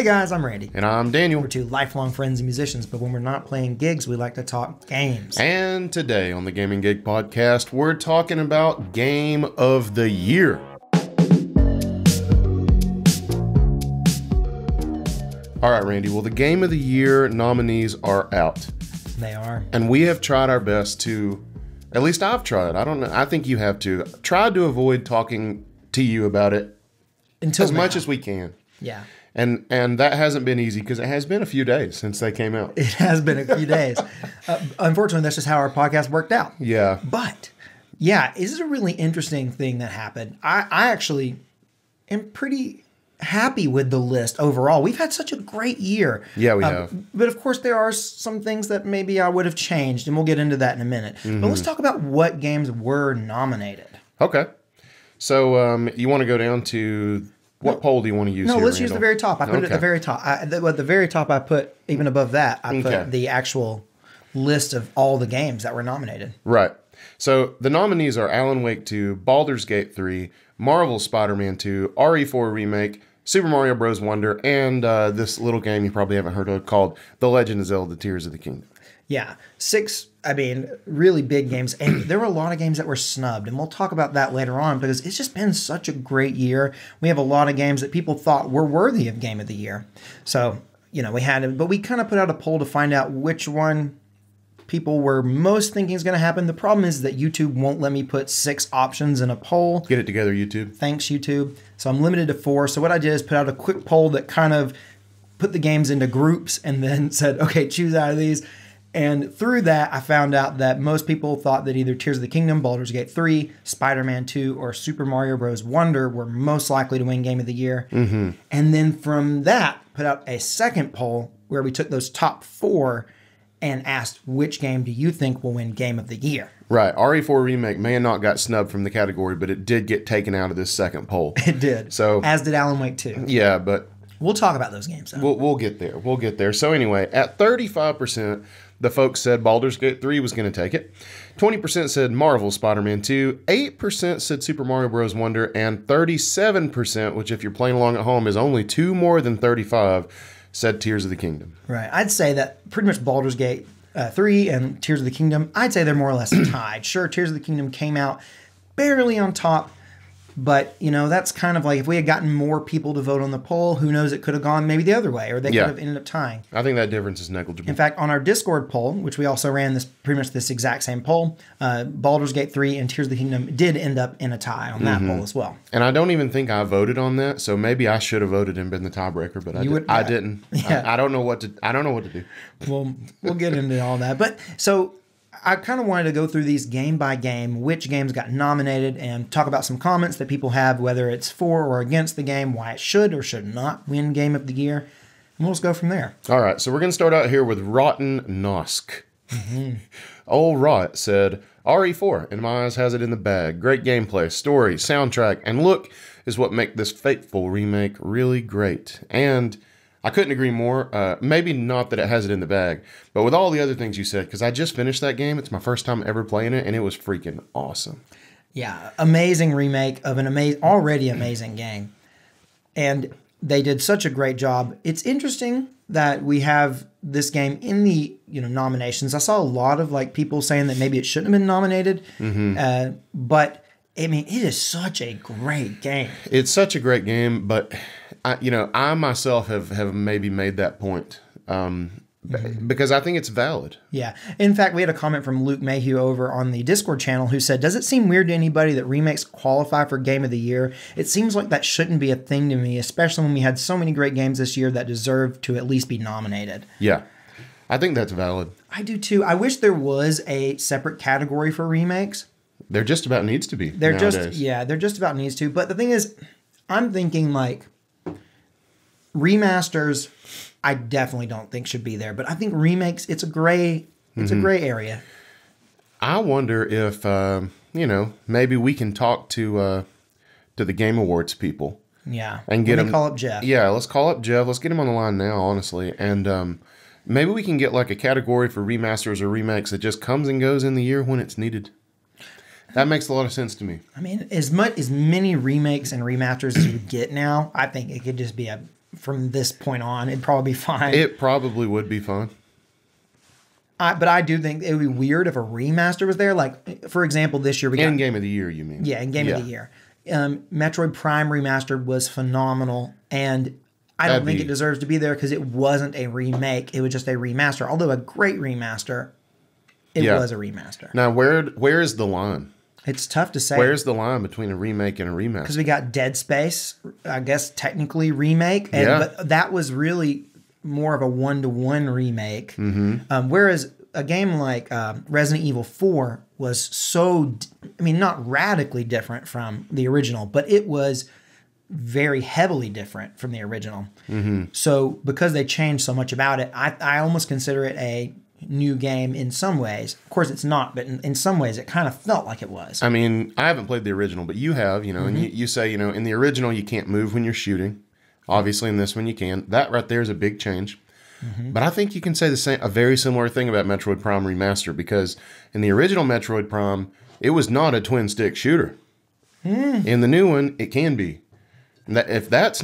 Hey guys, I'm Randy. And I'm Daniel. We're two lifelong friends and musicians, but when we're not playing gigs, we like to talk games. And today on the Gaming Gig Podcast, we're talking about Game of the Year. All right, Randy. Well, the Game of the Year nominees are out. They are. And we have tried our best to, at least I've tried, I don't know, I think you have too, tried to avoid talking to you about it as much as we can. Yeah. And that hasn't been easy because it has been a few days since they came out. It has been a few days. Unfortunately, that's just how our podcast worked out. Yeah. But, yeah, this is a really interesting thing that happened. I actually am pretty happy with the list overall. We've had such a great year. Yeah, we have. But, of course, there are some things that maybe I would have changed, and we'll get into that in a minute. Mm-hmm. But let's talk about what games were nominated. Okay. So you want to go down to... What poll do you want to use here, let's Randall? use the very top. I put it at the very top. At the very top, I put, even above that, I put the actual list of all the games that were nominated. Right. So the nominees are Alan Wake 2, Baldur's Gate 3, Marvel's Spider-Man 2, RE4 Remake, Super Mario Bros. Wonder, and this little game you probably haven't heard of called The Legend of Zelda Tears of the Kingdom. Yeah. 6, really big games. And there were a lot of games that were snubbed. And we'll talk about that later on because it's just been such a great year. We have a lot of games that people thought were worthy of Game of the Year. So, we had, but we kind of put out a poll to find out which one people were most thinking is going to happen. The problem is that YouTube won't let me put 6 options in a poll. Get it together, YouTube. Thanks, YouTube. So I'm limited to 4. So what I did is put out a quick poll that kind of put the games into groups and then said, okay, choose out of these. And through that, I found out that most people thought that either Tears of the Kingdom, Baldur's Gate 3, Spider-Man 2, or Super Mario Bros. Wonder were most likely to win Game of the Year. Mm-hmm. And then from that, put out a second poll where we took those top 4 and asked which game do you think will win Game of the Year? Right. RE4 Remake may have not got snubbed from the category, but it did get taken out of this second poll. It did. So, as did Alan Wake 2. Yeah, but... We'll talk about those games, though. We'll get there. We'll get there. So anyway, at 35%... the folks said Baldur's Gate 3 was going to take it. 20% said Marvel's Spider-Man 2. 8% said Super Mario Bros. Wonder. And 37%, which if you're playing along at home is only 2 more than 35, said Tears of the Kingdom. Right. I'd say that pretty much Baldur's Gate 3 and Tears of the Kingdom, I'd say they're more or less tied. Sure, Tears of the Kingdom came out barely on top. But, that's kind of like if we had gotten more people to vote on the poll, who knows, it could have gone maybe the other way, or they could have ended up tying. I think that difference is negligible. In fact, on our Discord poll, which we also ran pretty much this exact same poll, Baldur's Gate 3 and Tears of the Kingdom did end up in a tie on that poll as well. And I don't even think I voted on that, so maybe I should have voted and been the tiebreaker, but I didn't. Yeah. I don't know what to do. Well, we'll get into all that. But so I kind of wanted to go through these game by game, which games got nominated, and talk about some comments that people have, whether it's for or against the game, why it should or should not win Game of the Year. And we'll just go from there. All right, so we're going to start out here with Rotten Nosk. Mm-hmm. Old Rot said, RE4, in my eyes, has it in the bag. Great gameplay, story, soundtrack, and look is what make this fateful remake really great. And I couldn't agree more. Maybe not that it has it in the bag, but with all the other things you said, because I just finished that game. It's my first time ever playing it, and it was freaking awesome. Yeah. Amazing remake of an already amazing game. And they did such a great job. It's interesting that we have this game in the nominations. I saw a lot of people saying that maybe it shouldn't have been nominated, but it is such a great game. It's such a great game, but I myself have maybe made that point because I think it's valid. Yeah. In fact, we had a comment from Luke Mayhew over on the Discord channel who said, does it seem weird to anybody that remakes qualify for Game of the Year? It seems like that shouldn't be a thing to me, especially when we had so many great games this year that deserve to at least be nominated. Yeah. I think that's valid. I do too. I wish there was a separate category for remakes. There just about needs to be. They're just about needs to. But the thing is, I'm thinking remasters, I definitely don't think should be there. But I think remakes, it's a gray area. I wonder if maybe we can talk to the Game Awards people. Yeah, and get them. Call up Jeff. Yeah, let's call up Jeff. Let's get him on the line now, honestly, and maybe we can get a category for remasters or remakes that just comes and goes in the year when it's needed. That makes a lot of sense to me. As many remakes and remasters as you get now, I think it could just be a from this point on. It'd probably be fine. It probably would be fun. But I do think it would be weird if a remaster was there. Like, for example, this year we got... In Game of the Year, you mean? Yeah, in Game of the Year. Metroid Prime Remastered was phenomenal, and I don't think it deserves to be there because it wasn't a remake. It was just a remaster. Although a great remaster, it was a remaster. Now, where is the line? It's tough to say. Where's the line between a remake and a remaster? Because we got Dead Space, I guess technically remake, but that was really more of a one-to-one remake. Whereas a game like Resident Evil 4 was so, I mean, not radically different from the original, but it was very heavily different from the original. So because they changed so much about it, I almost consider it a new game in some ways. Of course it's not, but in some ways it kind of felt like it was. I mean, I haven't played the original, but you have, you know, and you say, you know, in the original you can't move when you're shooting. Obviously in this one you can. That right there is a big change. But I think you can say a very similar thing about Metroid Prime Remaster, because in the original Metroid Prime, it was not a twin stick shooter. In the new one, it can be. And that's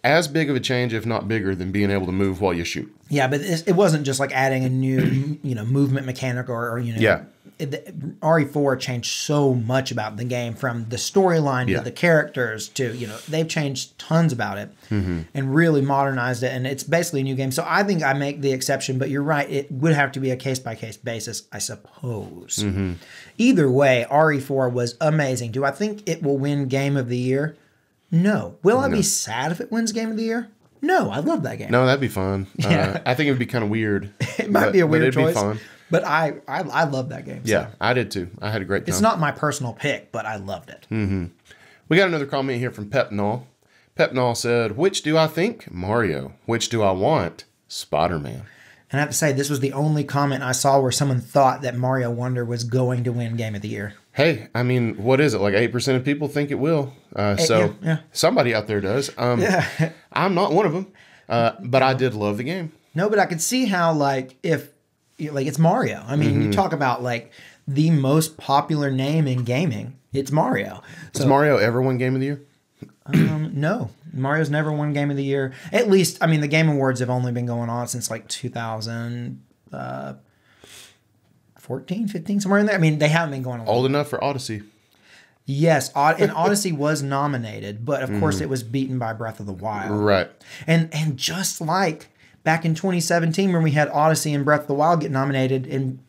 as big of a change, if not bigger, than being able to move while you shoot. Yeah, but it wasn't just like adding a new, you know, movement mechanic or you know. Yeah. RE4 changed so much about the game, from the storyline to the characters to, you know, they've changed tons about it and really modernized it. And it's basically a new game. So I think I make the exception, but you're right. It would have to be a case-by-case basis, I suppose. Either way, RE4 was amazing. Do I think it will win Game of the Year? No. Will I be sad if it wins Game of the Year? No, I love that game. No, that'd be fun. I think it would be kind of weird. It might be a weird choice. It'd be fun. But I love that game. Yeah, so. I did too. I had a great time. It's not my personal pick, but I loved it. We got another comment here from Pepnall. Pepnall said, "Which do I think? Mario. Which do I want? Spider-Man." And I have to say, this was the only comment I saw where someone thought that Mario Wonder was going to win Game of the Year. Hey, I mean, what is it? Like 8% of people think it will. Somebody out there does. I'm not one of them. But I did love the game. No, but I could see how, like, if it's Mario. I mean, you talk about like the most popular name in gaming. It's Mario. Has Mario ever won Game of the Year? No, Mario's never won Game of the Year. At least, I mean, the Game Awards have only been going on since like 2014, 15, somewhere in there. I mean, they haven't been going on. Old enough for Odyssey. Yes, and Odyssey was nominated, but of course it was beaten by Breath of the Wild. Right. And just like back in 2017 when we had Odyssey and Breath of the Wild get nominated and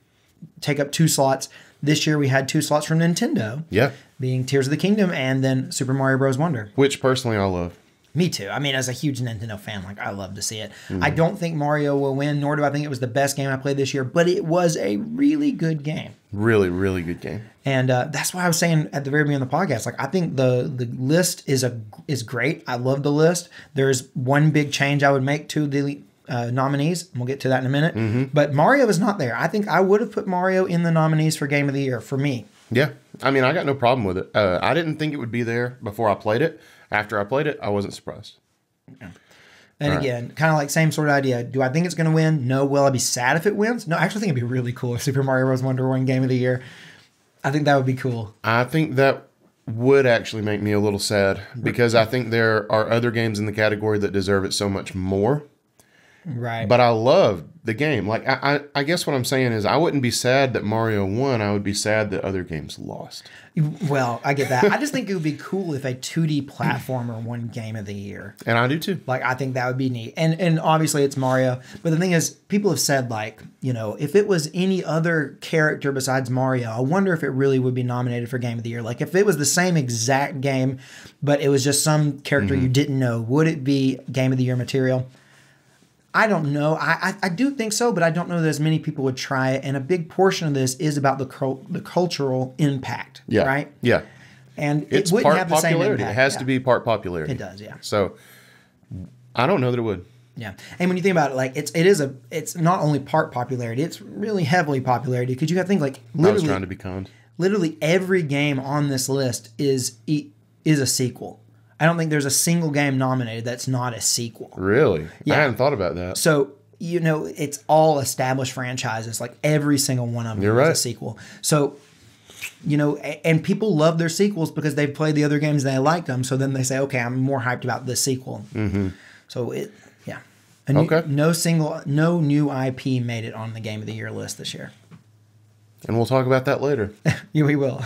take up 2 slots, this year we had 2 slots from Nintendo. Yeah. Being Tears of the Kingdom and then Super Mario Bros. Wonder. Which personally I love. Me too. I mean, as a huge Nintendo fan, like, I love to see it. I don't think Mario will win, nor do I think it was the best game I played this year, but it was a really good game. Really, really good game. And that's why I was saying at the very beginning of the podcast, like, I think the list is great. I love the list. There's one big change I would make to the nominees. We'll get to that in a minute. But Mario is not there. I think I would have put Mario in the nominees for Game of the Year for me. Yeah. I mean, I got no problem with it. I didn't think it would be there before I played it. After I played it, I wasn't surprised. Yeah. And again, kind of like same sort of idea. Do I think it's going to win? No. Will I be sad if it wins? No, I actually think it'd be really cool if Super Mario Bros. Wonder won Game of the Year. I think that would be cool. I think that would actually make me a little sad because I think there are other games in the category that deserve it so much more. Right. But I loved the game. Like, I guess what I'm saying is I wouldn't be sad that Mario won. I would be sad that other games lost. Well, I get that. I just think it would be cool if a 2D platformer won Game of the Year. And I do too. Like, I think that would be neat. And obviously it's Mario. But the thing is, people have said, like, you know, if it was any other character besides Mario, I wonder if it really would be nominated for Game of the Year. Like, if it was the same exact game, but it was just some character you didn't know, would it be Game of the Year material? I don't know. I do think so, but I don't know that as many people would try it. And a big portion of this is about the cultural impact, right? Yeah. And it's it wouldn't part have the same popularity. impact. It has to be part popularity. It does, yeah. So I don't know that it would. Yeah. And when you think about it, like, it's not only part popularity, it's really heavily popularity, because you have things like I was trying to be kind. Literally every game on this list is a sequel. I don't think there's a single game nominated that's not a sequel. Really? Yeah. I hadn't thought about that. So, you know, it's all established franchises. Like, every single one of them is a sequel. So and people love their sequels because they've played the other games and they liked them. So then they say, okay, I'm more hyped about this sequel. So yeah. No new IP made it on the Game of the Year list this year. And we'll talk about that later. Yeah, we will.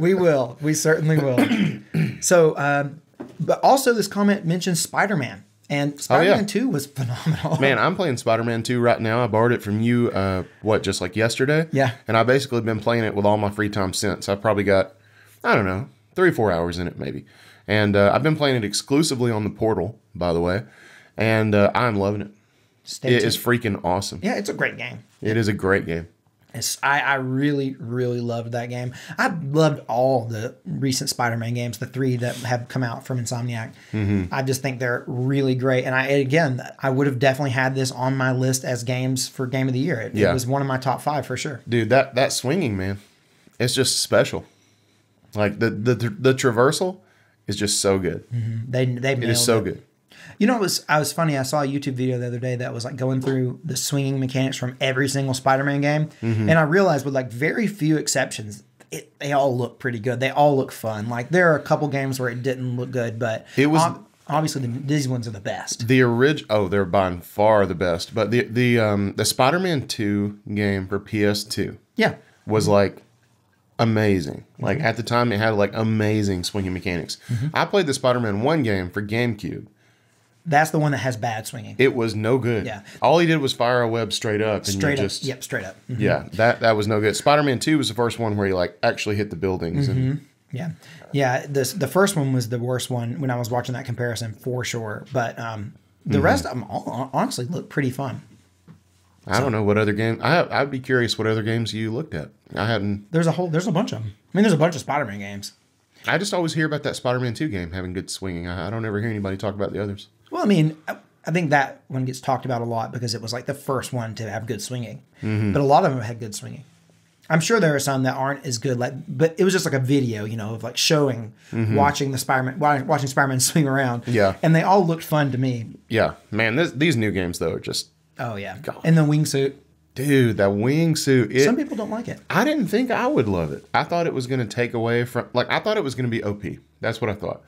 We will. We certainly will. So, but also this comment mentions Spider-Man. And Spider-Man 2 was phenomenal. Man, I'm playing Spider-Man 2 right now. I borrowed it from you, just like yesterday? Yeah. And I've basically been playing it with all my free time since. I've probably got, 3 or 4 hours in it maybe. And I've been playing it exclusively on the Portal, by the way. And I'm loving it. It is freaking awesome. Yeah, it's a great game. It is a great game. I really, really loved that game. I loved all the recent Spider-Man games, the 3 that have come out from Insomniac. I just think they're really great. And I would have definitely had this on my list as games for Game of the Year. It was one of my top 5 for sure. Dude, that swinging, man, it's just special. Like the traversal is just so good. They nailed it is so good. I was funny. I saw a YouTube video the other day that was like going through the swinging mechanics from every single Spider-Man game. And I realized with like very few exceptions, they all look pretty good. They all look fun. Like there are a couple games where it didn't look good, but it was obviously these ones are the best. The original, they're by far the best. But the Spider-Man 2 game for PS2, was like amazing. Like at the time, it had like amazing swinging mechanics. I played the Spider-Man 1 game for GameCube. That's the one that has bad swinging. It was no good. Yeah. All he did was fire a web straight up. And straight up. Yep, straight up. Yeah, that was no good. Spider-Man 2 was the first one where he like actually hit the buildings. And Yeah. The first one was the worst one when I was watching that comparison for sure. But the rest of them all, honestly look pretty fun. I don't know what other games. I'd be curious what other games you looked at. I hadn't. There's a bunch of them. I mean, there's a bunch of Spider-Man games. I just always hear about that Spider-Man 2 game having good swinging. I don't ever hear anybody talk about the others. Well, I mean, I think that one gets talked about a lot because it was like the first one to have good swinging. But a lot of them had good swinging. I'm sure there are some that aren't as good, but it was just like a video, of like showing, watching Spider-Man swing around. Yeah. And they all looked fun to me. Yeah. Man, these new games, though, are just... Oh, yeah. God. And the wingsuit. Dude, that wingsuit. Some people don't like it. I didn't think I would love it. I thought it was going to take away from... Like, I thought it was going to be OP. That's what I thought.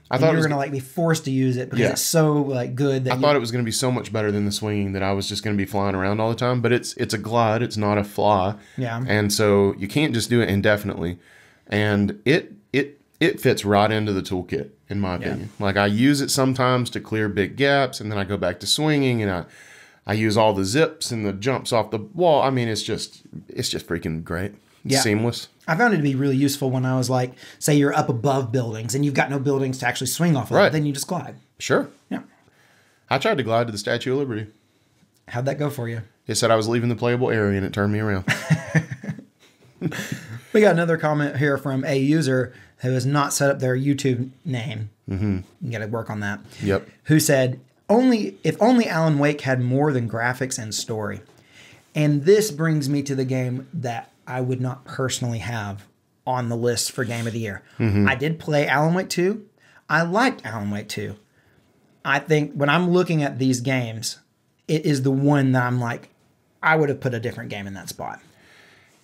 I thought you were going to like be forced to use it because it's so like good. That I thought it was going to be so much better than the swinging that I was just going to be flying around all the time. But it's a glide. It's not a fly. Yeah. And so you can't just do it indefinitely. And it fits right into the toolkit, in my opinion. Like I use it sometimes to clear big gaps, and then I go back to swinging, and I use all the zips and the jumps off the wall. I mean, it's just freaking great. Seamless. I found it to be really useful when I was like, say you're up above buildings and you've got no buildings to actually swing off of, then you just glide. Sure. Yeah. I tried to glide to the Statue of Liberty. How'd that go for you? It said I was leaving the playable area and it turned me around. We got another comment here from a user who has not set up their YouTube name. You got to work on that. Yep. Who said, if only Alan Wake had more than graphics and story. And this brings me to the game that I would not personally have on the list for Game of the Year. I did play Alan Wake 2. I liked Alan Wake 2. I think when I'm looking at these games, it is the one that I'm like, I would have put a different game in that spot.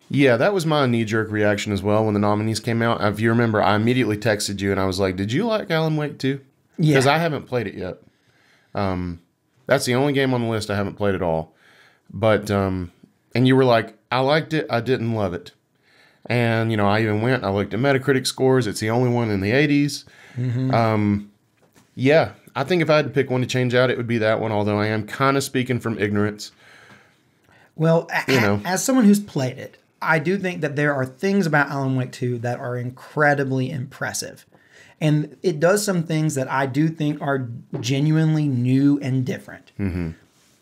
Yeah, that was my knee-jerk reaction as well when the nominees came out. If you remember, I immediately texted you and I was like, did you like Alan Wake 2? Yeah. Because I haven't played it yet. That's the only game on the list I haven't played at all. But, and you were like, I liked it, I didn't love it. And, I even went, I looked at Metacritic scores. It's the only one in the 80s. Yeah, I think if I had to pick one to change out, it would be that one, although I am kind of speaking from ignorance. Well, as someone who's played it, I do think that there are things about Alan Wake 2 that are incredibly impressive. And it does some things that I do think are genuinely new and different.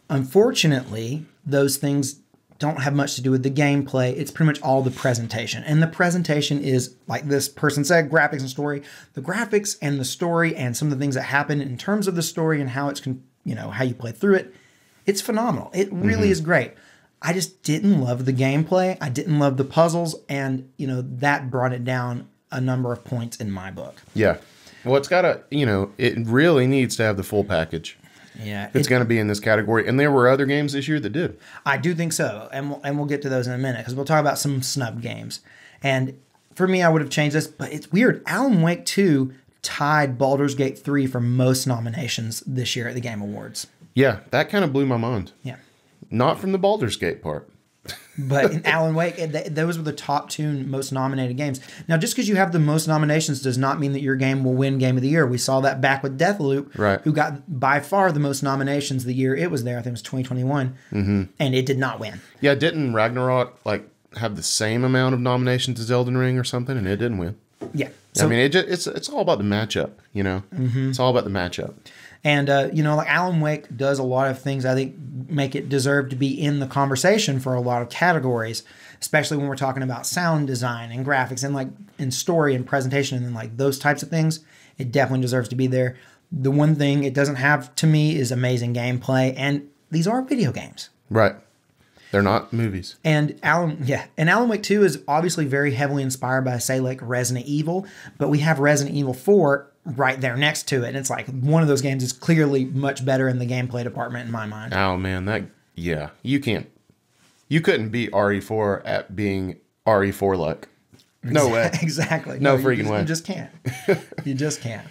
Unfortunately, those things don't have much to do with the gameplay. It's pretty much all the presentation. And the presentation is, like this person said, graphics and story. The graphics and the story and some of the things that happen in terms of the story and how it's, how you play through it, it's phenomenal. It really is great. I just didn't love the gameplay. I didn't love the puzzles. And, that brought it down a number of points in my book. Yeah. Well, it's got to, it really needs to have the full package. Yeah, it's going to be in this category. And there were other games this year that did. I do think so. And we'll get to those in a minute because we'll talk about some snubbed games. And for me, I would have changed this, but it's weird. Alan Wake 2 tied Baldur's Gate 3 for most nominations this year at the Game Awards. Yeah, that kind of blew my mind. Yeah. Not from the Baldur's Gate part. But in Alan Wake, those were the top 2 most nominated games. Now, just because you have the most nominations does not mean that your game will win Game of the Year. We saw that back with Deathloop, right, who got by far the most nominations the year it was there. I think it was 2021, and it did not win. Yeah, didn't Ragnarok like have the same amount of nominations as Elden Ring or something, and it didn't win? Yeah. So, I mean, it's all about the matchup, you know? It's all about the matchup. And, like Alan Wake does a lot of things I think make it deserve to be in the conversation for a lot of categories, especially when we're talking about sound design and graphics and like in story and presentation and like those types of things. It definitely deserves to be there. The one thing it doesn't have to me is amazing gameplay. And these are video games. Right. They're not movies. And Alan Wake 2 is obviously very heavily inspired by, say, like Resident Evil, but we have Resident Evil 4 right there next to it. And it's like one of those games is clearly much better in the gameplay department in my mind. Oh, man, you couldn't beat RE4 at being RE4-like. No way. Exactly. No freaking way. You just can't. You just can't.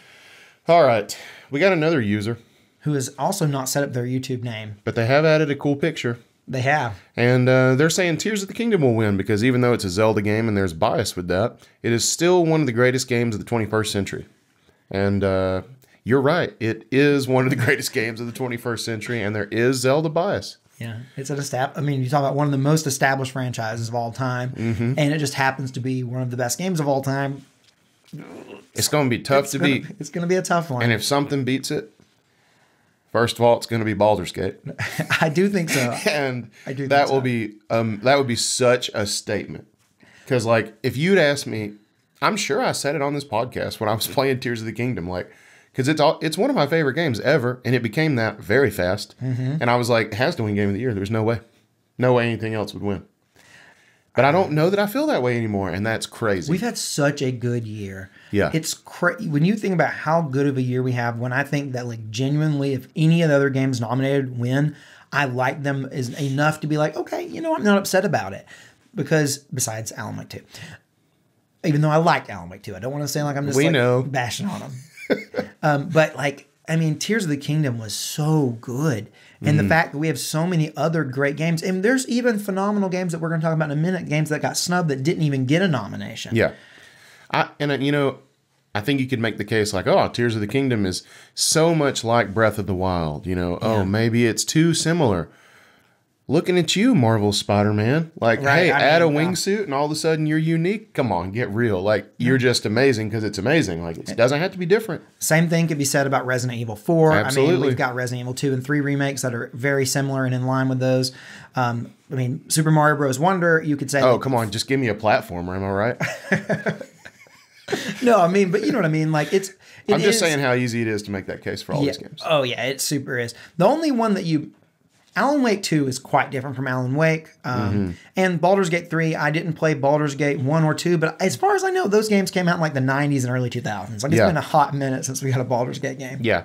All right. We got another user. Who has also not set up their YouTube name. But they have added a cool picture. They have. And they're saying Tears of the Kingdom will win because even though it's a Zelda game and there's bias with that, it is still one of the greatest games of the 21st century. And you're right. It is one of the greatest games of the 21st century, and there is Zelda bias. Yeah. It's you talk about one of the most established franchises of all time, and it just happens to be one of the best games of all time. It's going to be tough to beat. It's going to be a tough one. And if something beats it, first of all, it's going to be Baldur's Gate. I do think so. And that would be such a statement. Because, like, if you'd asked me, I'm sure I said it on this podcast when I was playing Tears of the Kingdom, like, because it's one of my favorite games ever, and it became that very fast. And I was like, it has to win Game of the Year. There's no way anything else would win. But I don't know that I feel that way anymore, and that's crazy. We've had such a good year. Yeah. It's when you think about how good of a year we have, when I think that, like, genuinely, if any of the other games nominated win, I like them as enough to be like, okay, I'm not upset about it. Because, besides Alan Wake 2. Even though I liked Alan Wake 2. I don't want to say like I'm just bashing on them. But, like, I mean, Tears of the Kingdom was so good. And the fact that we have so many other great games. And there's even phenomenal games that we're going to talk about in a minute. Games that got snubbed that didn't even get a nomination. Yeah. I think you could make the case like, oh, Tears of the Kingdom is so much like Breath of the Wild. Oh, maybe it's too similar. Looking at you, Marvel Spider-Man. Like, right, add a wingsuit and all of a sudden you're unique. Come on, get real. Like, you're just amazing because it's amazing. Like, it doesn't have to be different. Same thing could be said about Resident Evil 4. Absolutely. I mean, we've got Resident Evil 2 and 3 remakes that are very similar and in line with those. Super Mario Bros. Wonder, you could say... Oh, come on, just give me a platformer, am I right? No, but you know what I mean? Like, I'm just saying how easy it is to make that case for all these games. Oh, yeah, it super is. The only one that Alan Wake 2 is quite different from Alan Wake. And Baldur's Gate 3, I didn't play Baldur's Gate 1 or 2, but as far as I know, those games came out in like the 90s and early 2000s. Like, it's been a hot minute since we had a Baldur's Gate game. Yeah.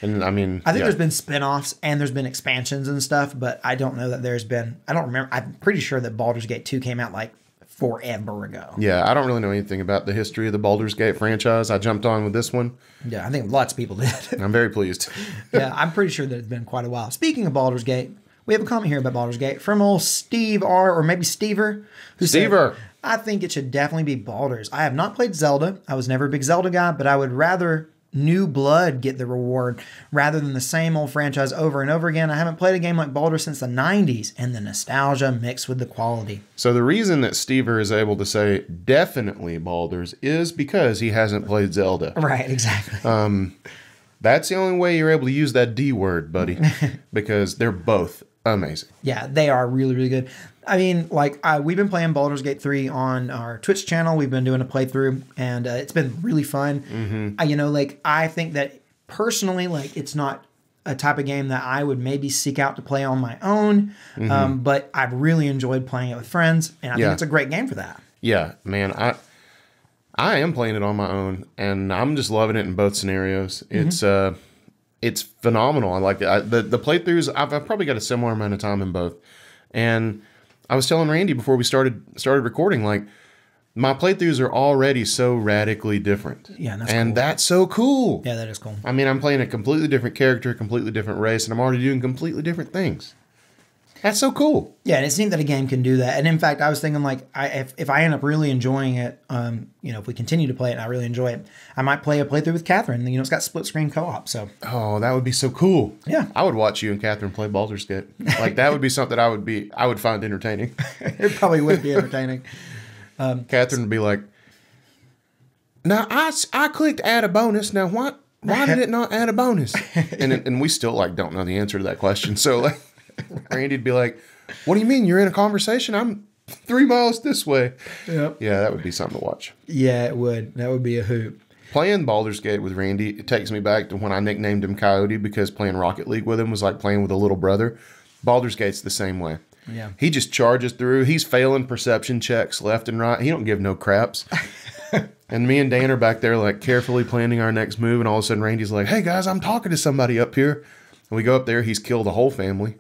And I think there's been spin-offs and there's been expansions and stuff, but I don't know that I don't remember. I'm pretty sure that Baldur's Gate 2 came out like forever ago. Yeah, I don't really know anything about the history of the Baldur's Gate franchise. I jumped on with this one. Yeah, I think lots of people did. I'm very pleased. Yeah, I'm pretty sure that it's been quite a while. Speaking of Baldur's Gate, we have a comment here about Baldur's Gate from old Steve R, or maybe Stever, who said, I think it should definitely be Baldur's. I have not played Zelda. I was never a big Zelda guy, but I would rather new blood get the reward rather than the same old franchise over and over again. I haven't played a game like Baldur since the 90s, and the nostalgia mixed with the quality. So the reason that Stever is able to say definitely Baldur's is because he hasn't played Zelda. Right, exactly. That's the only way you're able to use that D word, buddy, because they're both amazing. Yeah, they are really, really good. I mean, like, we've been playing Baldur's Gate 3 on our Twitch channel. We've been doing a playthrough, and it's been really fun. I think that personally, like, it's not a type of game that I would maybe seek out to play on my own, but I've really enjoyed playing it with friends, and I think it's a great game for that. Yeah, man, I am playing it on my own, and I'm just loving it in both scenarios. It's phenomenal. I like it. The playthroughs, I've probably got a similar amount of time in both. And I was telling Randy before we started recording, like, my playthroughs are already so radically different. Yeah, that's and cool. That's so cool. Yeah, that is cool. I mean, I'm playing a completely different character, completely different race, and I'm already doing completely different things. That's so cool. Yeah, and it's neat that a game can do that. And in fact, I was thinking like, if I end up really enjoying it, if we continue to play it and I really enjoy it, I might play a playthrough with Catherine. It's got split screen co-op. So that would be so cool. Yeah, I would watch you and Catherine play Baldur's Gate. Like that would be something I would find entertaining. It probably would be entertaining. Catherine would be like, "Now I clicked add a bonus. Now why did it not add a bonus?" And we still like don't know the answer to that question. So like. Randy'd be like, "What do you mean? You're in a conversation? I'm 3 miles this way." Yep. Yeah, that would be something to watch. Yeah, it would. That would be a hoot. Playing Baldur's Gate with Randy, it takes me back to when I nicknamed him Coyote because playing Rocket League with him was like playing with a little brother. Baldur's Gate's the same way. Yeah. He just charges through. He's failing perception checks left and right. He don't give no craps. And me and Dan are back there like carefully planning our next move. And all of a sudden Randy's like, "Hey guys, I'm talking to somebody up here." And we go up there. He's killed the whole family.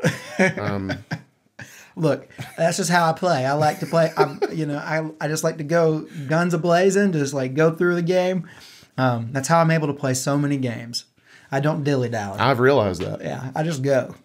Look, that's just how I play. I like to play. I just like to go guns a-blazing, just like go through the game. That's how I'm able to play so many games. I don't dilly-dally. I've realized that. Yeah, I just go.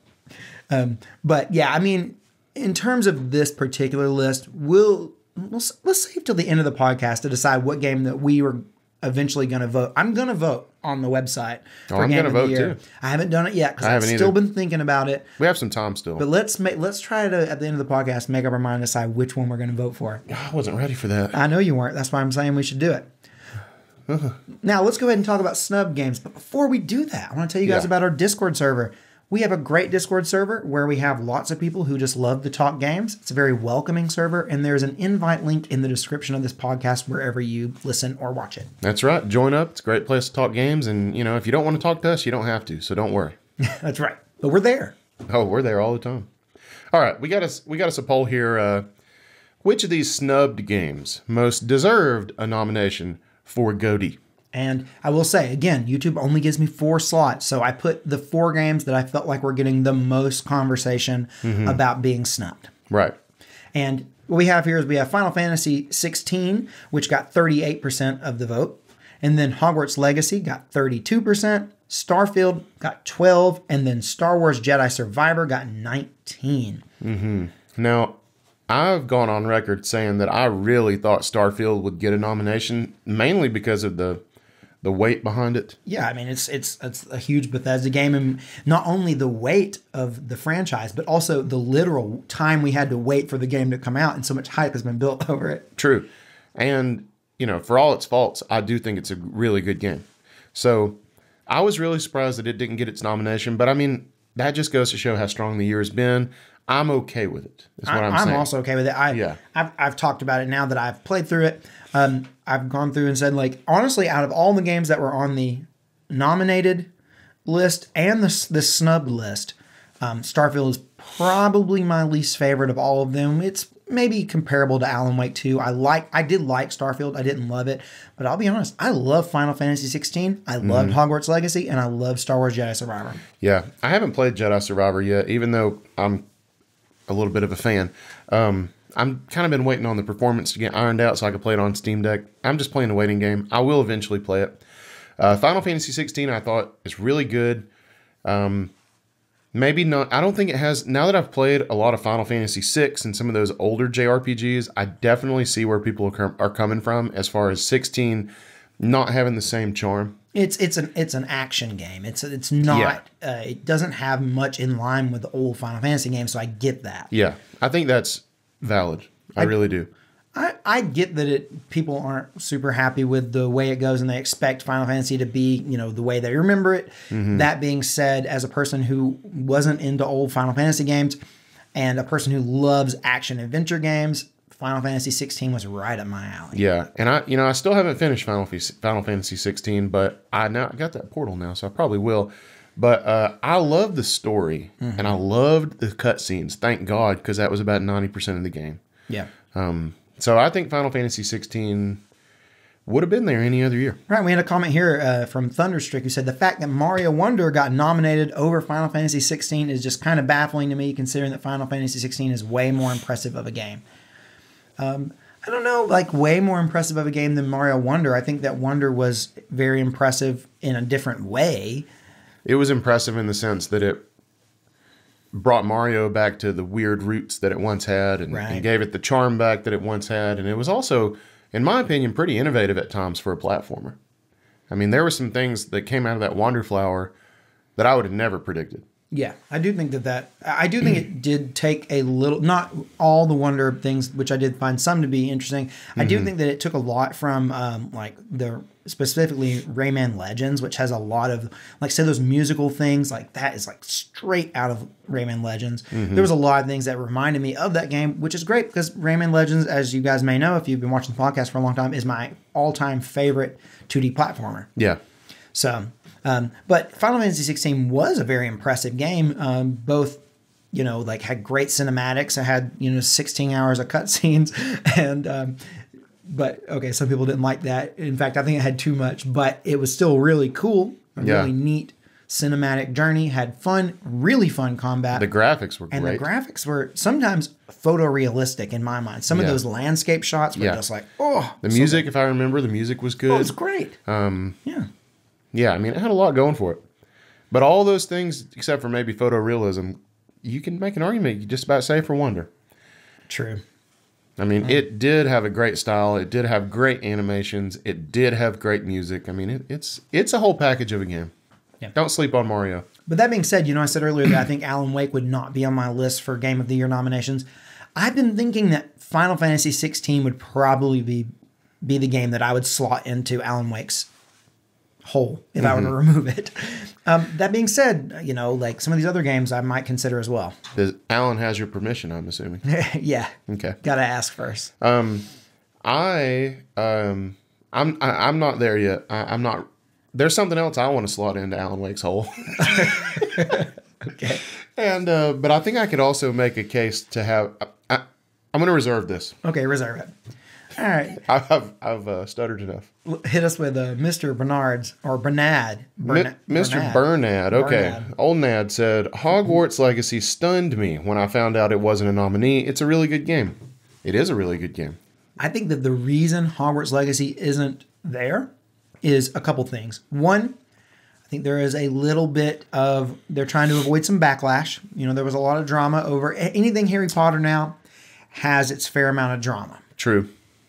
But yeah, I mean, in terms of this particular list, let's save till the end of the podcast to decide what game that we were eventually going to vote. I'm going to vote on the website for Game of the Year. Too. I haven't done it yet because I've still been thinking about it. We have some time still. But let's try to, at the end of the podcast, make up our mind and decide which one we're going to vote for. I wasn't ready for that. I know you weren't. That's why I'm saying we should do it. Now, let's go ahead and talk about Snubbed Games. But before we do that, I want to tell you guys about our Discord server. We have a great Discord server where we have lots of people who just love to talk games. It's a very welcoming server, and there's an invite link in the description of this podcast wherever you listen or watch it. That's right. Join up. It's a great place to talk games, and if you don't want to talk to us, you don't have to, so don't worry. That's right. But we're there. Oh, we're there all the time. All right, we got us a poll here. Which of these snubbed games most deserved a nomination for GOTY? And I will say, again, YouTube only gives me 4 slots. So I put the 4 games that I felt like were getting the most conversation about being snubbed. Right. And what we have here is we have Final Fantasy XVI, which got 38% of the vote. And then Hogwarts Legacy got 32%. Starfield got 12%. And then Star Wars Jedi Survivor got 19%. Now, I've gone on record saying that I really thought Starfield would get a nomination, mainly because of the weight behind it. Yeah, I mean, it's a huge Bethesda game, and not only the weight of the franchise, but also the literal time we had to wait for the game to come out, and so much hype has been built over it. True. And, for all its faults, I do think it's a really good game. So I was really surprised that it didn't get its nomination, but I mean, that just goes to show how strong the year has been. I'm okay with it. That's what I'm saying. I'm also okay with it. I've talked about it now that I've played through it. I've gone through and said, like, honestly, out of all the games that were on the nominated list and the snubbed list, Starfield is probably my least favorite of all of them. It's maybe comparable to Alan Wake 2. I did like Starfield. I didn't love it. But I'll be honest, I love Final Fantasy 16. I loved Hogwarts Legacy. And I love Star Wars Jedi Survivor. Yeah. I haven't played Jedi Survivor yet, even though I'm a little bit of a fan. I'm kind of been waiting on the performance to get ironed out so I can play it on Steam Deck. I'm just playing a waiting game. I will eventually play it. Final Fantasy 16 I thought is really good. Maybe not. I don't think it has. Now that I've played a lot of Final Fantasy VI and some of those older JRPGs, I definitely see where people are coming from as far as 16 not having the same charm. It's an action game. It's not. Yeah. It doesn't have much in line with the old Final Fantasy games, so I get that. Yeah, I think that's valid. I really do. I get that people aren't super happy with the way it goes, and they expect Final Fantasy to be the way they remember it. That being said, as a person who wasn't into old Final Fantasy games and a person who loves action adventure games, Final Fantasy 16 was right up my alley. Yeah, and I still haven't finished Final Fantasy 16, but I got that portal now, so I probably will. But I love the story, and I loved the cutscenes. Thank God, because that was about 90% of the game. Yeah. So I think Final Fantasy 16 would have been there any other year. Right. We had a comment here from Thunderstrick who said the fact that Mario Wonder got nominated over Final Fantasy 16 is just kind of baffling to me, considering that Final Fantasy 16 is way more impressive of a game. I don't know, like way more impressive of a game than Mario Wonder. I think that Wonder was very impressive in a different way. It was impressive in the sense that it brought Mario back to the weird roots that it once had and gave it the charm back that it once had. And it was also, in my opinion, pretty innovative at times for a platformer. I mean, there were some things that came out of that Wonder Flower that I would have never predicted. Yeah, I do think I do think it did take a little, not all the Wonder things, which I did find some to be interesting. I do think that it took a lot from like specifically Rayman Legends, which has a lot of, like, say those musical things, like that is like straight out of Rayman Legends. There was a lot of things that reminded me of that game, which is great because Rayman Legends, as you guys may know if you've been watching the podcast for a long time, is my all-time favorite 2D platformer. Yeah. So, but Final Fantasy 16 was a very impressive game. Both, you know, like had great cinematics. It had, 16 hours of cutscenes, and but okay, some people didn't like that. In fact, I think it had too much, but it was still really cool. Really neat cinematic journey. Had fun, really fun combat. The graphics were great. And the graphics were sometimes photorealistic in my mind. Some of those landscape shots were just like, oh. The music, if I remember, the music was good. Oh, it was great. Yeah, I mean, it had a lot going for it. But all those things, except for maybe photorealism, you can make an argument you just about say for Wonder. True. I mean, it did have a great style. It did have great animations. It did have great music. I mean, it's a whole package of a game. Yeah. Don't sleep on Mario. But that being said, I said earlier that I think Alan Wake would not be on my list for Game of the Year nominations. I've been thinking that Final Fantasy 16 would probably be the game that I would slot into Alan Wake's hole if I were to remove it. That being said, like some of these other games I might consider as well. Alan has your permission, I'm assuming. Yeah. Okay. Gotta ask first. I'm not there yet. I'm not. There's something else I want to slot into Alan Wake's hole. Okay. And but I think I could also make a case to have. I'm going to reserve this. Okay, reserve it. All right. I've stuttered enough. Hit us with Mr. Bernard's or Bernad. Mr. Bernad. Okay. Bernad. Old Nad said, Hogwarts Legacy stunned me when I found out it wasn't a nominee. It's a really good game. It is a really good game. I think that the reason Hogwarts Legacy isn't there is a couple things. One, I think there is a little bit of, they're trying to avoid some backlash. There was a lot of drama over anything Harry Potter now has its fair amount of drama. True.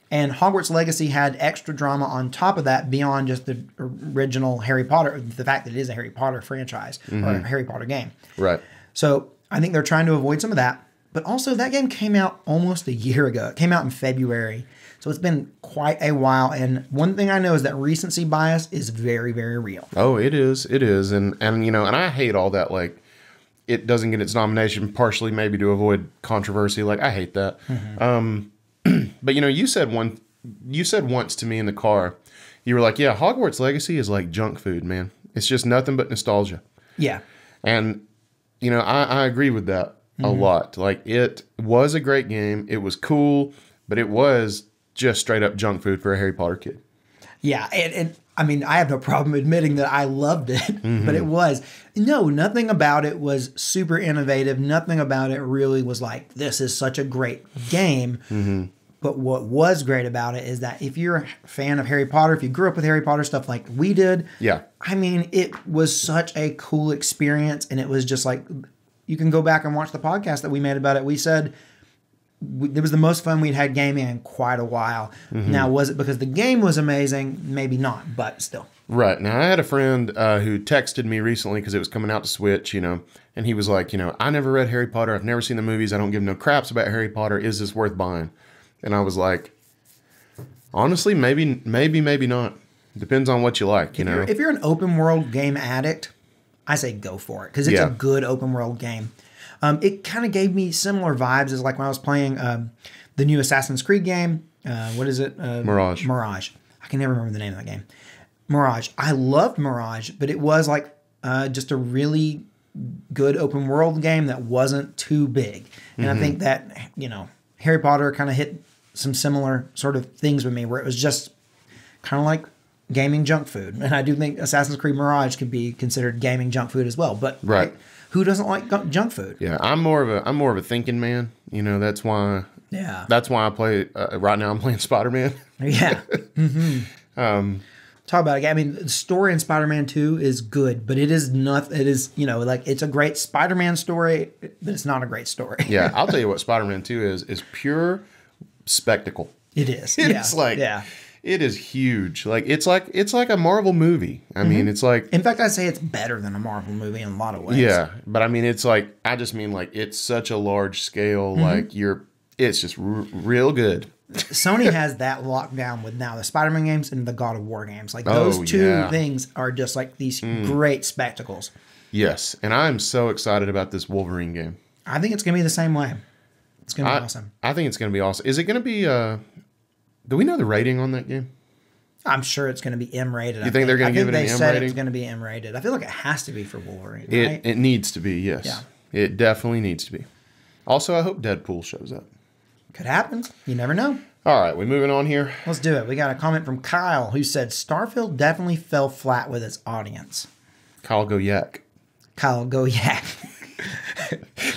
And Hogwarts Legacy had extra drama on top of that beyond just the original Harry Potter, the fact that it is a Harry Potter franchise or a Harry Potter game. Right. So I think they're trying to avoid some of that. But also that game came out almost a year ago. It came out in February. So it's been quite a while. And one thing I know is that recency bias is very, very real. Oh, it is. It is. And I hate all that, like, it doesn't get its nomination partially maybe to avoid controversy. Like, I hate that. But you said once to me in the car, you were like, yeah, Hogwarts Legacy is like junk food, man. It's just nothing but nostalgia. Yeah. And, I agree with that a lot. Like, it was a great game. It was cool, but it was just straight up junk food for a Harry Potter kid. Yeah. And I mean, I have no problem admitting that I loved it, but it was. No, nothing about it was super innovative. Nothing about it really was like, this is such a great game. But what was great about it is that if you're a fan of Harry Potter, if you grew up with Harry Potter stuff like we did, I mean, it was such a cool experience. And it was just like, you can go back and watch the podcast that we made about it. We said it was the most fun we'd had gaming in quite a while. Now, was it because the game was amazing? Maybe not, but still. Right. Now, I had a friend who texted me recently because it was coming out to Switch, and he was like, I never read Harry Potter. I've never seen the movies. I don't give no craps about Harry Potter. Is this worth buying? And I was like, honestly, maybe not. Depends on what you like, If you're an open world game addict, I say go for it because it's a good open world game. It kind of gave me similar vibes as like when I was playing the new Assassin's Creed game. What is it? Mirage. Mirage. I can never remember the name of that game. Mirage. I loved Mirage, but it was like just a really good open world game that wasn't too big. And I think that, Harry Potter kind of hit some similar sort of things with me where it was just kind of like gaming junk food. And I do think Assassin's Creed Mirage could be considered gaming junk food as well. But right. Who doesn't like junk food? Yeah, I'm more of a thinking man. You know, that's why. Yeah. That's why I play. Right now, I'm playing Spider-Man. Yeah. Talk about it. I mean, the story in Spider-Man 2 is good, but it is not. It is, you know, like it's a great Spider-Man story, but it's not a great story. Yeah, I'll tell you what Spider-Man 2 is pure spectacle. It is. It's like, it is huge. Like it's like a Marvel movie. I mean, it's like. In fact, I'd say it's better than a Marvel movie in a lot of ways. Yeah, but I mean, it's like I just mean like it's such a large scale. Like it's just real good. Sony has that locked down with now the Spider-Man games and the God of War games. Like those two things are just like these great spectacles. Yes, and I'm so excited about this Wolverine game. I think it's going to be the same way. It's going to be awesome. I think it's going to be awesome. Is it going to be, do we know the rating on that game? I'm sure it's going to be M-rated. You think they're going to give it an M rating? They said it's going to be M-rated. I feel like it has to be for Wolverine, right? It needs to be, yes. Yeah. It definitely needs to be. Also, I hope Deadpool shows up. Could happen. You never know. All right, we moving on here? Let's do it. We got a comment from Kyle who said Starfield definitely fell flat with its audience. Kyle go yak. Kyle go yak.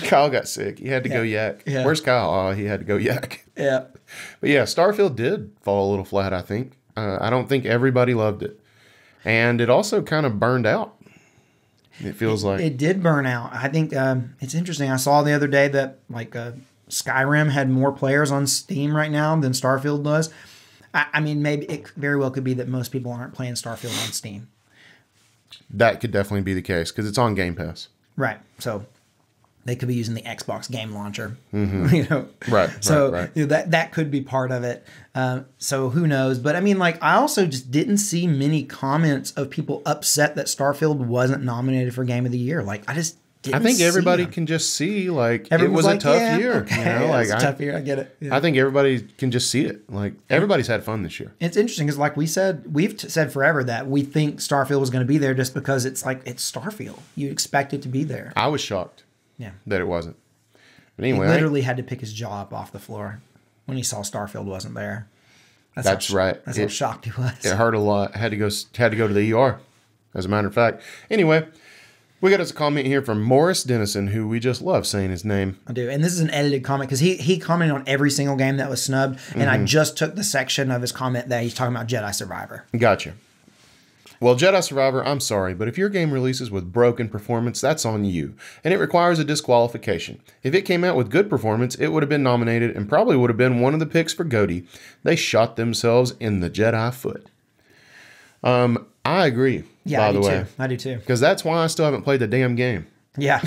Kyle got sick. He had to go yak. Yeah. Where's Kyle? Oh, he had to go yak. Yeah. But yeah, Starfield did fall a little flat, I think. I don't think everybody loved it. And it also kind of burned out. It feels like. It did burn out. I think it's interesting. I saw the other day that like Skyrim had more players on Steam right now than Starfield does. I mean, maybe it very well could be that most people aren't playing Starfield on Steam. That could definitely be the case because it's on Game Pass. Right. So they could be using the Xbox game launcher. You know. Right. So right. You know, that could be part of it. So who knows? But I mean, like, I also just didn't see many comments of people upset that Starfield wasn't nominated for Game of the Year. Like, I just didn't. I think everybody them. can just see like Everyone's it was like, a tough year. Okay, You know, like it's a tough year. I get it. Yeah. I think everybody can just see it. Like everybody's had fun this year. It's interesting because, like we said, we've said forever that we think Starfield was going to be there just because it's like it's Starfield. You expect it to be there. I was shocked. Yeah. That it wasn't. But anyway, he literally had to pick his jaw up off the floor when he saw Starfield wasn't there. That's right. That's how shocked he was. It hurt a lot. Had to go to the ER. As a matter of fact. Anyway, we got us a comment here from Morris Dennison, who we just love saying his name. I do. And this is an edited comment because he commented on every single game that was snubbed. And I just took the section of his comment that he's talking about Jedi Survivor. Gotcha. Well, Jedi Survivor, I'm sorry, but if your game releases with broken performance, that's on you, and it requires a disqualification. If it came out with good performance, it would have been nominated and probably would have been one of the picks for GOTY. They shot themselves in the Jedi foot. I agree, by the way. I do too. Because that's why I still haven't played the damn game. Yeah.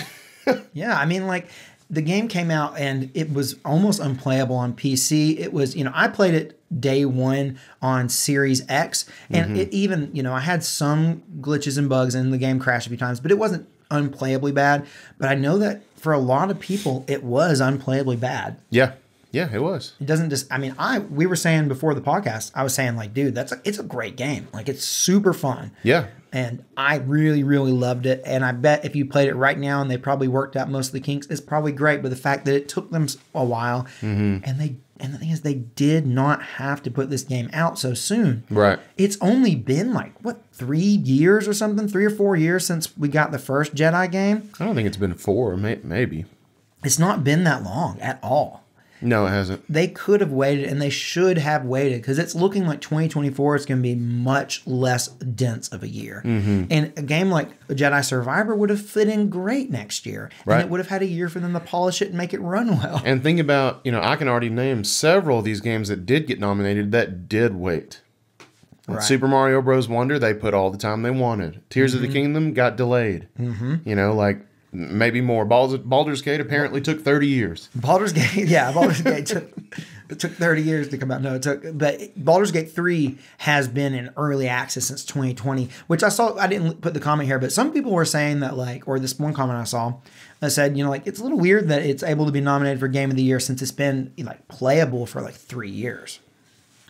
Yeah, I mean, like, the game came out and it was almost unplayable on PC. It was, you know, I played it day one on Series X, and it even, you know, I had some glitches and bugs and the game crashed a few times, but it wasn't unplayably bad. But I know that for a lot of people, it was unplayably bad. Yeah. Yeah, it was. It doesn't just, I mean, we were saying before the podcast, I was saying like, dude, it's a great game. Like, it's super fun. Yeah. And I really, really loved it. And I bet if you played it right now and they probably worked out most of the kinks, it's probably great. But the fact that it took them a while and the thing is, they did not have to put this game out so soon. Right. It's only been like, what, 3 years or something? 3 or 4 years since we got the first Jedi game? I don't think it's been 4, maybe. It's not been that long at all. No, it hasn't. They could have waited, and they should have waited, because it's looking like 2024 is going to be much less dense of a year. And a game like Jedi Survivor would have fit in great next year. Right. And it would have had a year for them to polish it and make it run well. And think about, you know, I can already name several of these games that did get nominated that did wait. Right. Super Mario Bros. Wonder, they put all the time they wanted. Tears of the Kingdom got delayed. You know, like... Maybe more. Baldur's Gate apparently took 30 years. Baldur's Gate took 30 years to come out. No, but Baldur's Gate 3 has been in early access since 2020, which I saw. I didn't put the comment here, but some people were saying that, like, or this one comment I saw that said, you know, like, it's a little weird that it's able to be nominated for Game of the Year since it's been, like, playable for like 3 years.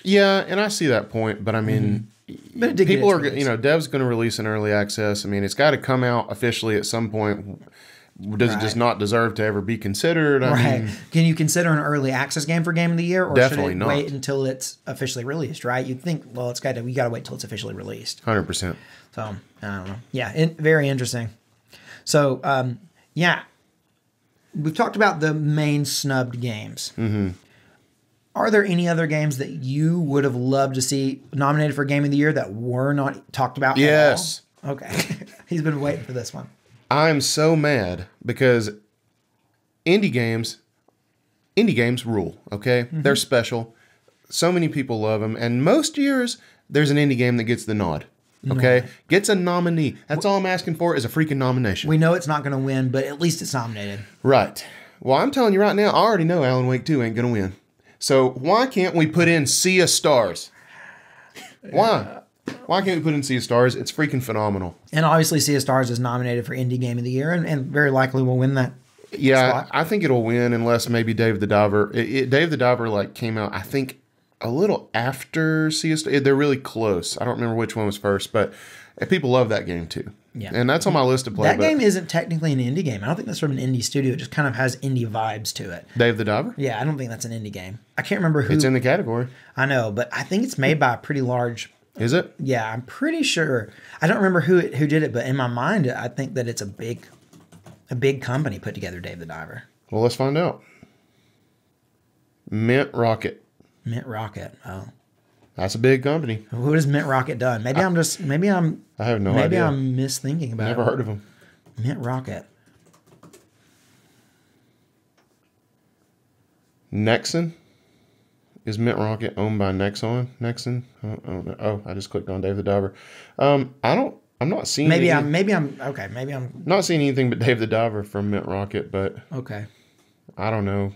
Yeah, and I see that point, but I mean, but people are, you know, Dev's going to release an early access. I mean, it's got to come out officially at some point. Does it just not deserve to ever be considered? I mean, can you consider an early access game for Game of the Year, or definitely should it not. Wait until it's officially released? Right? You'd think, well, we got to wait till it's officially released. 100%. So I don't know. Yeah, very interesting. So yeah, we've talked about the main snubbed games. Mm-hmm. Are there any other games that you would have loved to see nominated for Game of the Year that were not talked about Yes. at all? Okay. He's been waiting for this one. I'm so mad because indie games rule, okay? Mm-hmm. They're special. So many people love them. And most years, there's an indie game that gets the nod, okay? No. Gets a nominee. That's all I'm asking for is a freaking nomination. We know it's not going to win, but at least it's nominated. Right. Well, I'm telling you right now, I already know Alan Wake 2 ain't going to win. So why can't we put in Sea of Stars? Why? Why can't we put in Sea of Stars? It's freaking phenomenal. And obviously Sea of Stars is nominated for Indie Game of the Year and very likely will win that slot. I think it'll win unless maybe Dave the Diver. Dave the Diver like came out, I think, a little after Sea of Stars. They're really close. I don't remember which one was first, but people love that game too. Yeah. And that's on my list to play. That game isn't technically an indie game. I don't think that's from an indie studio. It just kind of has indie vibes to it. Dave the Diver? Yeah, I don't think that's an indie game. I can't remember who. It's in the category. I know, but I think it's made by a pretty large... Is it? Yeah, I'm pretty sure. I don't remember who did it, but in my mind, I think that it's a big company put together Dave the Diver. Well, let's find out. Mint Rocket. Mint Rocket. Oh. That's a big company. What has Mint Rocket done? Maybe I'm I have no idea. Maybe I'm misthinking about it. Never heard of them. Mint Rocket. Nexon? Is Mint Rocket owned by Nexon? Oh, I just clicked on Dave the Diver. I'm not seeing maybe I'm not seeing anything but Dave the Diver from Mint Rocket, but okay. I don't know.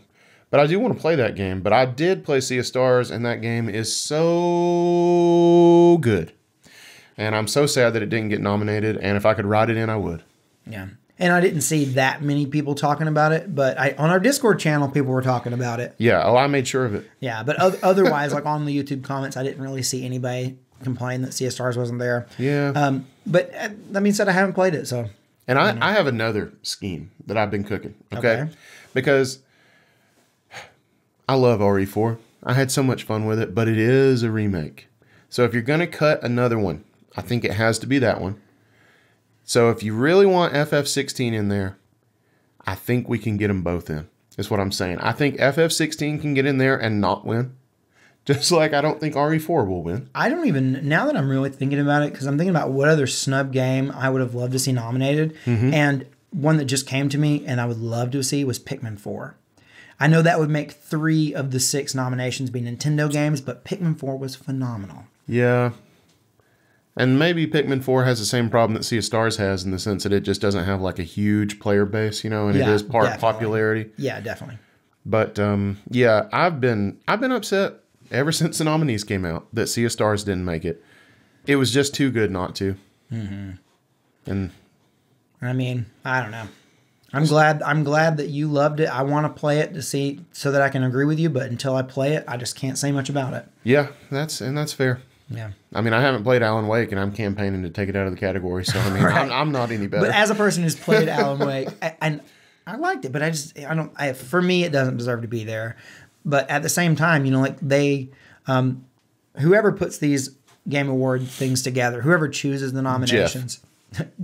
But I do want to play that game. But I did play Sea of Stars, and that game is so good. And I'm so sad that it didn't get nominated. And if I could write it in, I would. Yeah. And I didn't see that many people talking about it, but on our Discord channel, people were talking about it. Yeah. Oh, I made sure of it. Yeah. But otherwise, like on the YouTube comments, I didn't really see anybody complain that Sea of Stars wasn't there. Yeah. But that being said, I haven't played it, so. And I have another scheme that I've been cooking. Okay. Because I love RE4. I had so much fun with it, but it is a remake. So if you're going to cut another one, I think it has to be that one. So if you really want FF16 in there, I think we can get them both in. That's what I'm saying. I think FF16 can get in there and not win. Just like I don't think RE4 will win. I don't even, now that I'm really thinking about it, because I'm thinking about what other snub game I would have loved to see nominated. Mm-hmm. And one that just came to me and I would love to see was Pikmin 4. I know that would make 3 of the 6 nominations be Nintendo games, but Pikmin 4 was phenomenal. Yeah. And maybe Pikmin 4 has the same problem that Sea of Stars has in the sense that it just doesn't have like a huge player base, and it is part definitely. Popularity. Yeah, definitely. But yeah, I've been upset ever since the nominees came out that Sea of Stars didn't make it. It was just too good not to. Mm-hmm. And I mean, I don't know. I'm glad that you loved it. I want to play it to see so that I can agree with you, but until I play it, I just can't say much about it. Yeah, that's fair. Yeah. I mean, I haven't played Alan Wake, and I'm campaigning to take it out of the category, so I mean, right. I'm not any better. But as a person who's played Alan Wake, I liked it, but for me, it doesn't deserve to be there. But at the same time, whoever puts these Game Award things together, whoever chooses the nominations.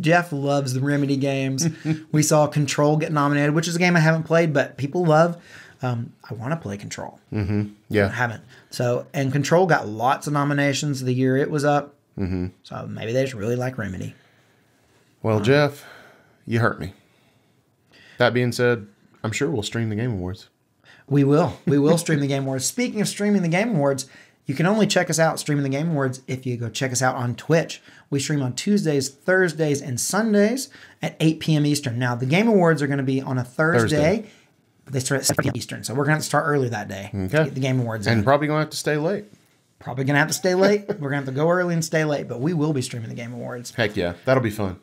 Jeff loves the Remedy games. We saw Control get nominated, which is a game I haven't played, but people love. I want to play Control. Mm-hmm. Yeah. I haven't. And Control got lots of nominations the year it was up. Mm-hmm. So maybe they just really like Remedy. Well, Jeff, you hurt me. That being said, I'm sure we'll stream the Game Awards. We will. We will stream the Game Awards. Speaking of streaming the Game Awards, you can only check us out streaming the Game Awards if you go check us out on Twitch. We stream on Tuesdays, Thursdays, and Sundays at 8 p.m. Eastern. Now, the Game Awards are going to be on a Thursday. They start at 7 p.m. Eastern, so we're going to have to start early that day to get the Game Awards in. And probably going to have to stay late. Probably going to have to stay late. We're going to have to go early and stay late, but we will be streaming the Game Awards. Heck yeah. That'll be fun.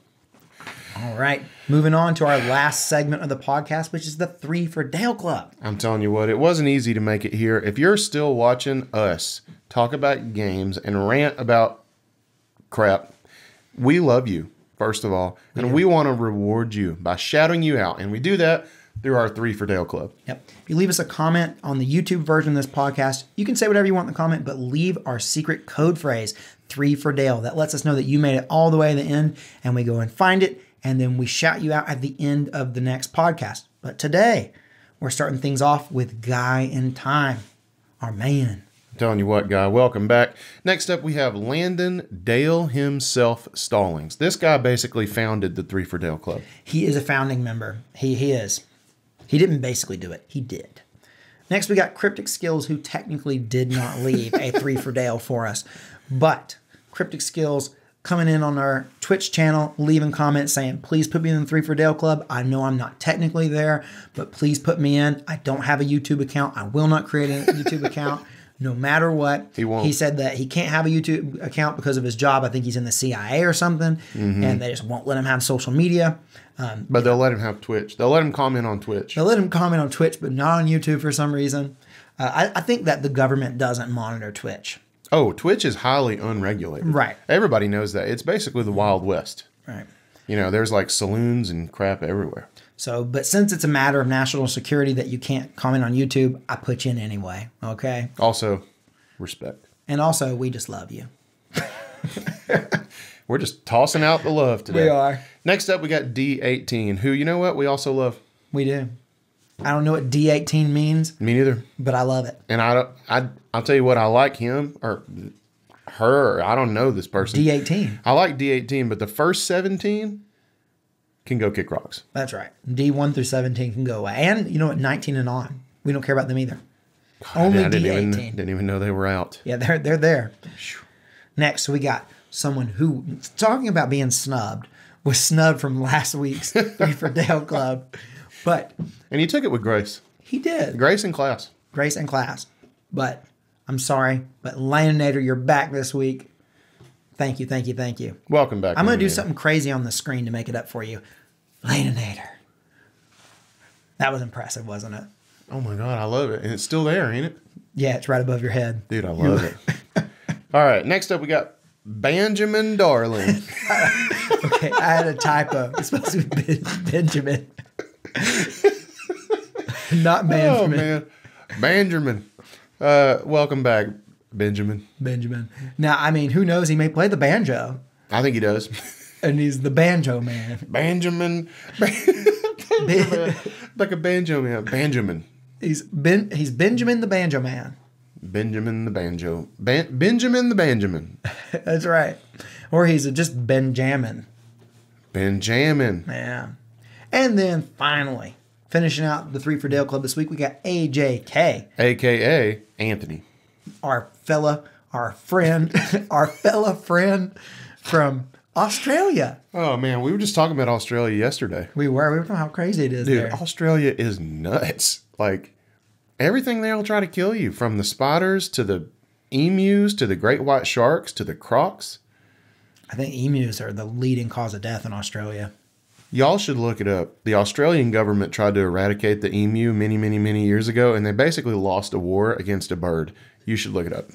All right. Moving on to our last segment of the podcast, which is the 3 for Dale Club. I'm telling you what, it wasn't easy to make it here. If you're still watching us talk about games and rant about crap, we love you, first of all. And we want to reward you by shouting you out. And we do that through our 3 for Dale Club. Yep. If you leave us a comment on the YouTube version of this podcast, you can say whatever you want in the comment, but leave our secret code phrase, 3 for Dale. That lets us know that you made it all the way to the end, and we go and find it, and then we shout you out at the end of the next podcast. But today, we're starting things off with Guy in Time, our man. I'm telling you what, Guy, welcome back. Next up, we have Landon Dale himself Stallings. This guy basically founded the 3 for Dale Club. He is a founding member. He is. He didn't basically do it. He did. Next, we got Cryptic Skills, who technically did not leave a 3 for Dale for us. But Cryptic Skills coming in on our Twitch channel, leaving comments saying, please put me in the 3 for Dale Club. I know I'm not technically there, but please put me in. I don't have a YouTube account. I will not create a YouTube account no matter what. He won't. He said that he can't have a YouTube account because of his job. I think he's in the CIA or something, and they just won't let him have social media. But they'll let him have Twitch. They'll let him comment on Twitch. They'll let him comment on Twitch, but not on YouTube for some reason. I think that the government doesn't monitor Twitch. Oh, Twitch is highly unregulated. Right. Everybody knows that. It's basically the Wild West. Right. You know, there's like saloons and crap everywhere. So, but since it's a matter of national security that you can't comment on YouTube, I put you in anyway. Okay. Also, respect. And also, we just love you. We're just tossing out the love today. We are. Next up, we got D18, who, you know what, we also love. We do. I don't know what D18 means. Me neither. But I love it. And I'll tell you what, I like him or her. I don't know this person. D18. I like D18, but the first 17 can go kick rocks. That's right. D1 through 17 can go away. And you know what? 19 and on. We don't care about them either. Only I D18. didn't even know they were out. Yeah, they're there. Next, we got someone who, talking about being snubbed, was snubbed from last week's 3 for Dale Club. But And he took it with grace. he did. Grace and class. Grace and class. But I'm sorry, but Landinator, you're back this week. Thank you, thank you, thank you. Welcome back. I'm going to do something crazy on the screen to make it up for you. Landinator. That was impressive, wasn't it? Oh my God, I love it. And it's still there, ain't it? Yeah, it's right above your head. Dude, I love it. All right, next up we got Benjamin Darling. Okay, I had a typo. It's supposed to be Benjamin. Not Benjamin. Oh, man. Benjamin. Welcome back, Benjamin. Benjamin. Now, I mean, who knows? He may play the banjo. I think he does. And he's the banjo man. Benjamin. Like a banjo man. Benjamin. He's Benjamin the banjo man. Benjamin the banjo. Benjamin the Benjamin. That's right. Or he's just Benjamin. Benjamin. Yeah. And then finally, finishing out the 3 for Dale Club this week, we got AJK. AKA Anthony. Our fella friend from Australia. Oh, man. We were just talking about Australia yesterday. We were talking how crazy it is Dude, there. Australia is nuts. Like, everything there will try to kill you, from the spiders to the emus to the great white sharks to the crocs. I think emus are the leading cause of death in Australia. Y'all should look it up. The Australian government tried to eradicate the emu many, many, many years ago, and they basically lost a war against a bird. You should look it up.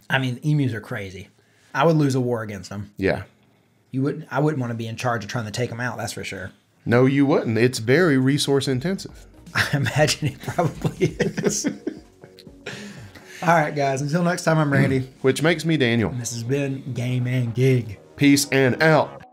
I mean, emus are crazy. I would lose a war against them. Yeah. I wouldn't want to be in charge of trying to take them out, that's for sure. No, you wouldn't. It's very resource intensive. I imagine it probably is. All right, guys. Until next time, I'm Randy. Which makes me Daniel. This has been Game and Gig. Peace and out.